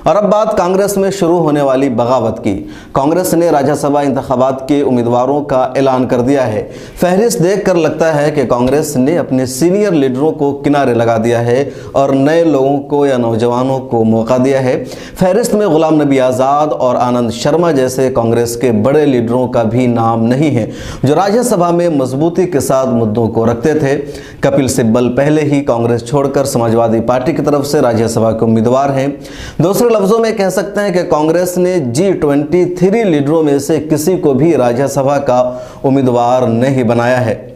और अब बात कांग्रेस में शुरू होने वाली बगावत की। कांग्रेस ने राज्यसभा इंतखाबात के उम्मीदवारों का ऐलान कर दिया है। फहरिस्त देखकर लगता है कि कांग्रेस ने अपने सीनियर लीडरों को किनारे लगा दिया है और नए लोगों को या नौजवानों को मौका दिया है। फहरिस्त में गुलाम नबी आज़ाद और आनंद शर्मा जैसे कांग्रेस के बड़े लीडरों का भी नाम नहीं है जो राज्यसभा में मजबूती के साथ मुद्दों को रखते थे। कपिल सिब्बल पहले ही कांग्रेस छोड़कर समाजवादी पार्टी की तरफ से राज्यसभा के उम्मीदवार हैं। दूसरे लफ्जों में कह सकते हैं कि कांग्रेस ने G23 लीडरों में से किसी को भी राज्यसभा का उम्मीदवार नहीं बनाया है।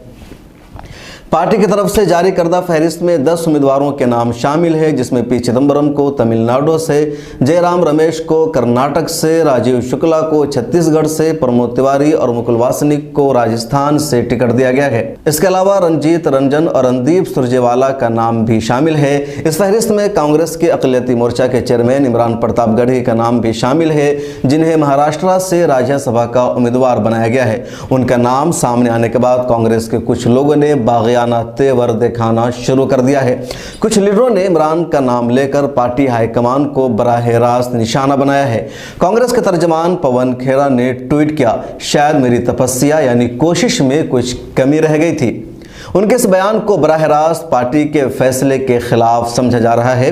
पार्टी की तरफ से जारी करदा फहरिस्त में 10 उम्मीदवारों के नाम शामिल है, जिसमें पी चिदम्बरम को तमिलनाडु से, जयराम रमेश को कर्नाटक से, राजीव शुक्ला को छत्तीसगढ़ से, प्रमोद तिवारी और मुकुल वासनिक को राजस्थान से टिकट दिया गया है। इसके अलावा रंजीत रंजन और रणदीप सुरजेवाला का नाम भी शामिल है। इस फहरिस्त में कांग्रेस के अक़लियती मोर्चा के चेयरमैन इमरान प्रतापगढ़ी का नाम भी शामिल है, जिन्हें महाराष्ट्र से राज्यसभा का उम्मीदवार बनाया गया है। उनका नाम सामने आने के बाद कांग्रेस के कुछ लोगों ने बागियाना तेवर दिखाना शुरू कर दिया है। कुछ लीडरों ने इमरान का नाम लेकर पार्टी हाईकमान को बराह रास्त निशाना बनाया है। कांग्रेस के तर्जमान पवन खेरा ने ट्वीट किया, शायद मेरी तपस्या यानी कोशिश में कुछ कमी रह गई थी। उनके इस बयान को बराह रास्त पार्टी के फैसले के खिलाफ समझा जा रहा है।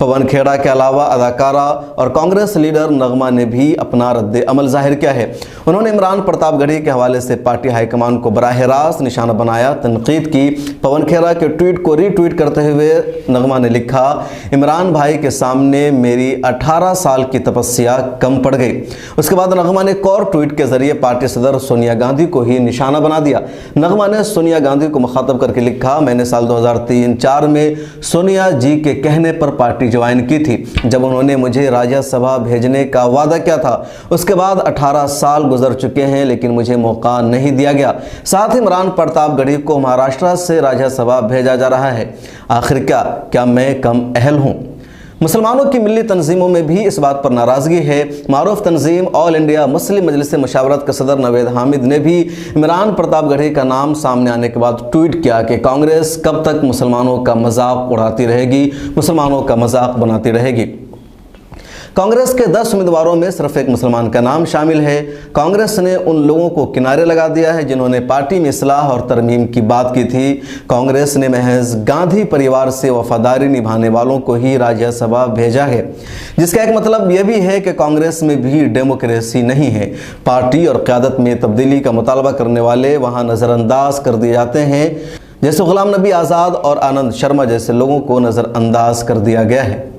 पवन खेड़ा के अलावा अदाकारा और कांग्रेस लीडर नगमा ने भी अपना रद्द अमल जाहिर किया है। उन्होंने इमरान प्रतापगढ़ी के हवाले से पार्टी हाईकमान को बराह रास्त निशाना बनाया, तनकीद की। पवन खेड़ा के ट्वीट को रीट्वीट करते हुए नगमा ने लिखा, इमरान भाई के सामने मेरी 18 साल की तपस्या कम पड़ गई। उसके बाद नगमा ने एक और ट्वीट के जरिए पार्टी सदर सोनिया गांधी को ही निशाना बना दिया। नगमा ने सोनिया गांधी को मुखातब करके लिखा, मैंने साल 2003-04 में सोनिया जी के कहने पर पार्टी ज्वाइन की थी, जब उन्होंने मुझे राज्यसभा भेजने का वादा किया था। उसके बाद 18 साल गुजर चुके हैं, लेकिन मुझे मौका नहीं दिया गया। साथ ही इमरान प्रतापगढ़ी को महाराष्ट्र से राज्यसभा भेजा जा रहा है। आखिर क्या मैं कम अहल हूँ? मुसलमानों की मिली तंजीमों में भी इस बात पर नाराजगी है। मारूफ तंजीम ऑल इंडिया मुस्लिम मजलिस मुशावरत के सदर नवेद हामिद ने भी इमरान प्रतापगढ़ी का नाम सामने आने के बाद ट्वीट किया कि कांग्रेस कब तक मुसलमानों का मजाक उड़ाती रहेगी, मुसलमानों का मजाक बनाती रहेगी। कांग्रेस के 10 उम्मीदवारों में सिर्फ एक मुसलमान का नाम शामिल है। कांग्रेस ने उन लोगों को किनारे लगा दिया है जिन्होंने पार्टी में इस्लाह और तरमीम की बात की थी। कांग्रेस ने महज गांधी परिवार से वफादारी निभाने वालों को ही राज्यसभा भेजा है, जिसका एक मतलब यह भी है कि कांग्रेस में भी डेमोक्रेसी नहीं है। पार्टी और क़यादत में तब्दीली का मुतालबा करने वाले वहाँ नज़रअंदाज कर दिए जाते हैं, जैसे गुलाम नबी आज़ाद और आनंद शर्मा जैसे लोगों को नज़रअंदाज कर दिया गया है।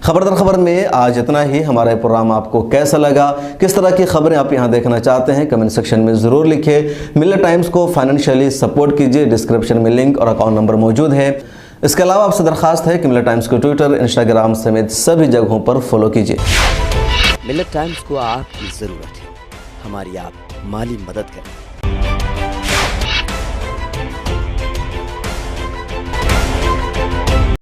खबर दर खबर में आज इतना ही। हमारा प्रोग्राम आपको कैसा लगा, किस तरह की खबरें आप यहां देखना चाहते हैं, कमेंट सेक्शन में ज़रूर लिखें। मिल्लत टाइम्स को फाइनेंशियली सपोर्ट कीजिए। डिस्क्रिप्शन में लिंक और अकाउंट नंबर मौजूद है। इसके अलावा आपसे दरख्वास्त है कि मिल्लत टाइम्स को ट्विटर, इंस्टाग्राम समेत सभी जगहों पर फॉलो कीजिए। मिल्लत टाइम्स को आपकी ज़रूरत है, हमारी आप माली मदद करें।